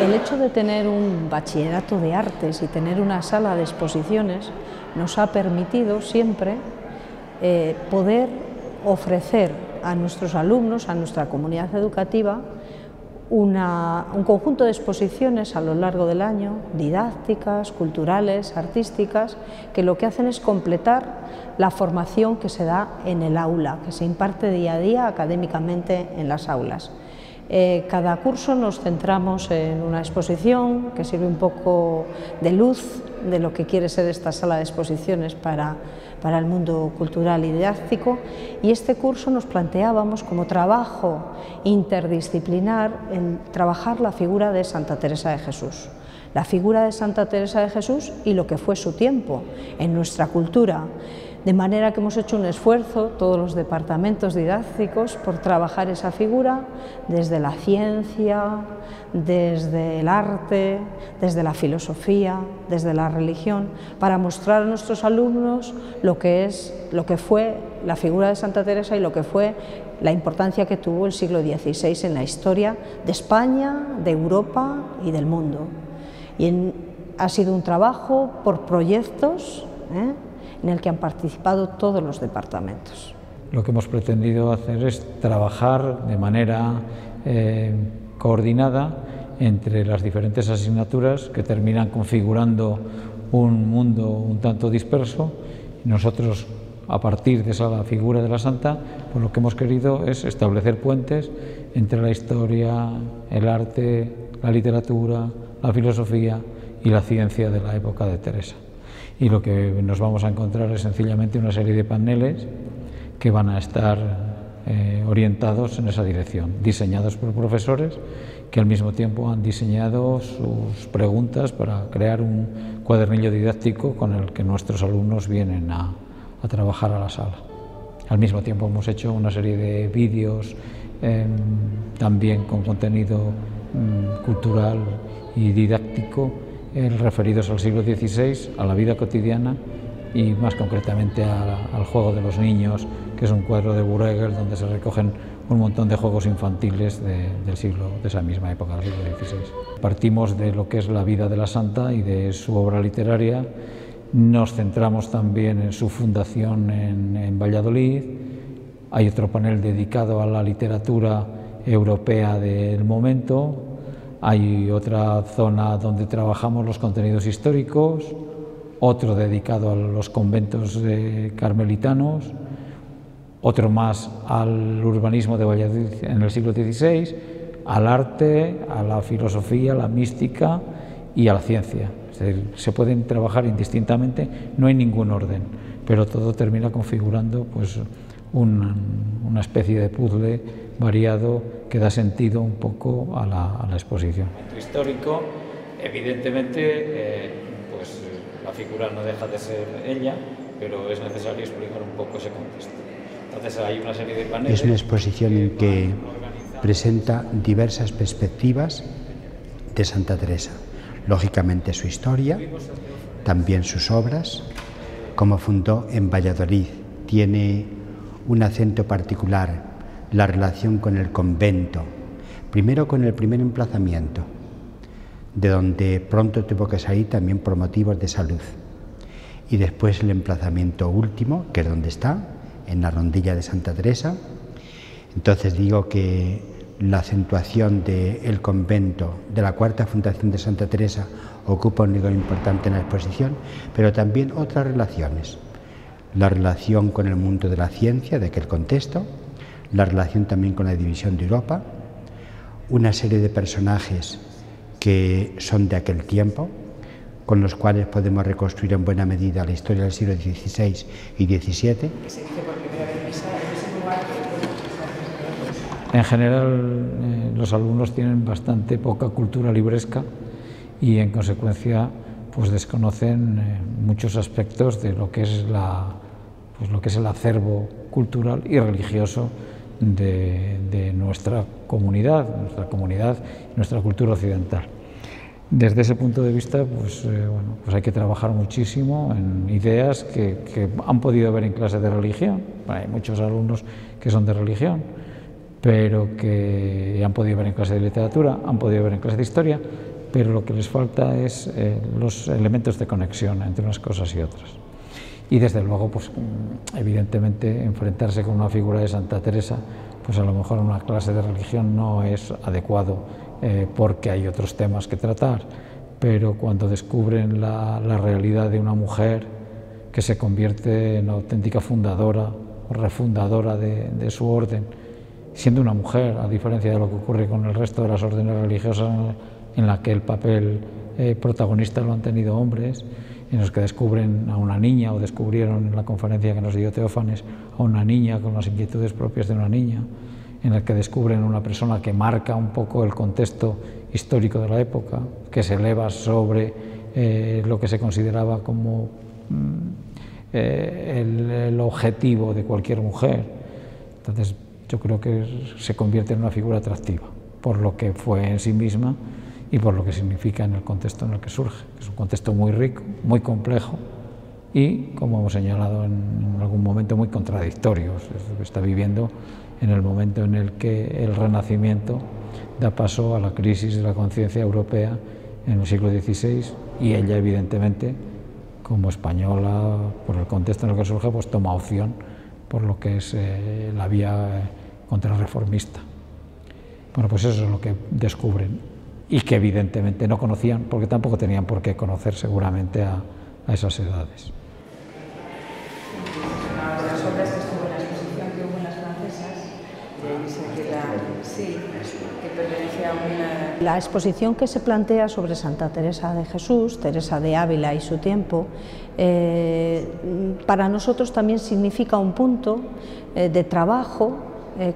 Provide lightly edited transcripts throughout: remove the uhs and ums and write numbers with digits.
El hecho de tener un bachillerato de artes y tener una sala de exposiciones nos ha permitido siempre poder ofrecer a nuestros alumnos, a nuestra comunidad educativa, un conjunto de exposiciones a lo largo del año, didácticas, culturales, artísticas, que lo que hacen es completar la formación que se da en el aula, que se imparte día a día académicamente en las aulas. Cada curso nos centramos en una exposición que sirve un poco de luz de lo que quiere ser esta sala de exposiciones para el mundo cultural y didáctico, y este curso nos planteábamos como trabajo interdisciplinar en trabajar la figura de Santa Teresa de Jesús. La figura de Santa Teresa de Jesús y lo que fue su tiempo en nuestra cultura. De manera que hemos hecho un esfuerzo, todos los departamentos didácticos, por trabajar esa figura desde la ciencia, desde el arte, desde la filosofía, desde la religión, para mostrar a nuestros alumnos lo que fue la figura de Santa Teresa y lo que fue la importancia que tuvo el siglo XVI en la historia de España, de Europa y del mundo. Ha sido un trabajo por proyectos, en el que han participado todos los departamentos. Lo que hemos pretendido hacer es trabajar de manera coordinada entre las diferentes asignaturas que terminan configurando un mundo un tanto disperso. Y nosotros, a partir de esa figura de la Santa, pues lo que hemos querido es establecer puentes entre la historia, el arte, la literatura, la filosofía y la ciencia de la época de Teresa. Y lo que nos vamos a encontrar es sencillamente una serie de paneles que van a estar orientados en esa dirección, diseñados por profesores que al mismo tiempo han diseñado sus preguntas para crear un cuadernillo didáctico con el que nuestros alumnos vienen a trabajar a la sala. Al mismo tiempo hemos hecho una serie de vídeos también con contenido cultural y didáctico referidos al siglo XVI, a la vida cotidiana y más concretamente al juego de los niños, que es un cuadro de Bruegel donde se recogen un montón de juegos infantiles de esa misma época, del siglo XVI. Partimos de lo que es la vida de la Santa y de su obra literaria, nos centramos también en su fundación en Valladolid. Hay otro panel dedicado a la literatura europea del momento. Hay otra zona donde trabajamos los contenidos históricos, otro dedicado a los conventos carmelitanos, otro más al urbanismo de Valladolid en el siglo XVI, al arte, a la filosofía, a la mística y a la ciencia. Es decir, se pueden trabajar indistintamente, no hay ningún orden, pero todo termina configurando pues, una especie de puzzle variado que da sentido un poco a la exposición. En histórico, evidentemente, pues la figura no deja de ser ella, pero es necesario explicar un poco ese contexto. Entonces hay una serie de paneles. Es una exposición en que presenta diversas perspectivas de Santa Teresa. Lógicamente su historia, también sus obras, cómo fundó en Valladolid. Tiene un acento particular, la relación con el convento, primero con el primer emplazamiento, de donde pronto tuvo que salir también por motivos de salud. Y después el emplazamiento último, que es donde está, en la Rondilla de Santa Teresa. Entonces digo que la acentuación del convento, de la cuarta fundación de Santa Teresa, ocupa un lugar importante en la exposición, pero también otras relaciones. La relación con el mundo de la ciencia, de aquel contexto, la relación también con la división de Europa, una serie de personajes que son de aquel tiempo, con los cuales podemos reconstruir en buena medida la historia del siglo XVI y XVII. En general, los alumnos tienen bastante poca cultura libresca y, en consecuencia, pues desconocen muchos aspectos de lo que es el acervo cultural y religioso de nuestra comunidad, nuestra cultura occidental. Desde ese punto de vista, pues hay que trabajar muchísimo en ideas que han podido ver en clase de religión. Hay muchos alumnos que son de religión, pero que han podido ver en clase de literatura, han podido ver en clase de historia, pero lo que les falta es los elementos de conexión entre unas cosas y otras. Y desde luego, pues evidentemente, enfrentarse con una figura de Santa Teresa, pues a lo mejor en una clase de religión no es adecuado porque hay otros temas que tratar, pero cuando descubren la realidad de una mujer que se convierte en auténtica fundadora o refundadora de su orden, siendo una mujer, a diferencia de lo que ocurre con el resto de las órdenes religiosas en la que el papel protagonista lo han tenido hombres, en los que descubren a una niña, o descubrieron en la conferencia que nos dio Teófanes a una niña con las inquietudes propias de una niña, en la que descubren una persona que marca un poco el contexto histórico de la época, que se eleva sobre lo que se consideraba como el objetivo de cualquier mujer. Entonces yo creo que se convierte en una figura atractiva por lo que fue en sí misma y por lo que significa en el contexto en el que surge, que es un contexto muy rico, muy complejo y, como hemos señalado en algún momento, muy contradictorio. Es lo que está viviendo en el momento en el que el Renacimiento da paso a la crisis de la conciencia europea en el siglo XVI, y ella, evidentemente, como española, por el contexto en el que surge, pues toma opción por lo que es la vía contrarreformista. Bueno, pues eso es lo que descubren y que evidentemente no conocían, porque tampoco tenían por qué conocer seguramente a esas edades. Las obras que estuvo en la exposición que hubo en las francesas, que pertenece a una... La exposición que se plantea sobre Santa Teresa de Jesús, Teresa de Ávila y su tiempo, para nosotros también significa un punto de trabajo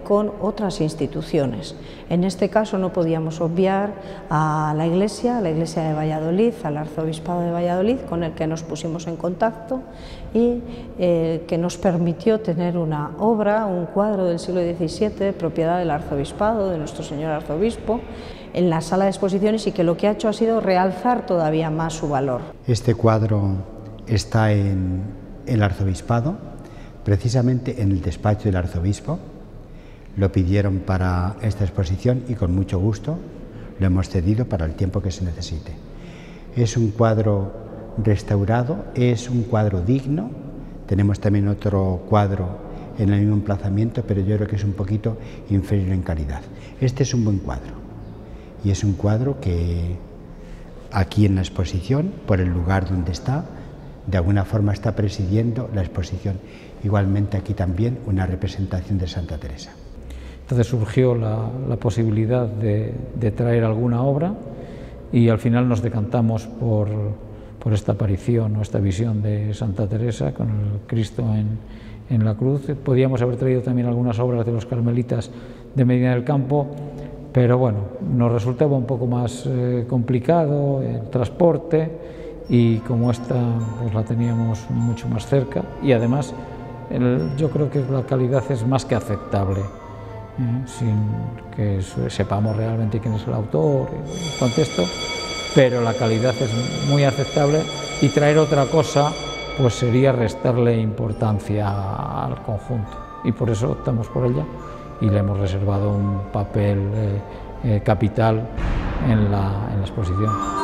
con otras instituciones. En este caso no podíamos obviar a la Iglesia de Valladolid, al Arzobispado de Valladolid, con el que nos pusimos en contacto y que nos permitió tener una obra, un cuadro del siglo XVII, propiedad del Arzobispado, de nuestro señor Arzobispo, en la sala de exposiciones, y que lo que ha hecho ha sido realzar todavía más su valor. Este cuadro está en el Arzobispado, precisamente en el despacho del Arzobispo. Lo pidieron para esta exposición y con mucho gusto lo hemos cedido para el tiempo que se necesite. Es un cuadro restaurado, es un cuadro digno. Tenemos también otro cuadro en el mismo emplazamiento, pero yo creo que es un poquito inferior en calidad. Este es un buen cuadro y es un cuadro que aquí en la exposición, por el lugar donde está, de alguna forma está presidiendo la exposición. Igualmente aquí también una representación de Santa Teresa. Entonces surgió la posibilidad de traer alguna obra y al final nos decantamos por esta aparición o esta visión de Santa Teresa con el Cristo en la cruz. Podíamos haber traído también algunas obras de los carmelitas de Medina del Campo, pero bueno, nos resultaba un poco más complicado el transporte, y como esta pues la teníamos mucho más cerca, y además yo creo que la calidad es más que aceptable. Sin que sepamos realmente quién es el autor, el contexto, pero la calidad es muy aceptable, y traer otra cosa pues sería restarle importancia al conjunto, y por eso optamos por ella y le hemos reservado un papel capital en la exposición.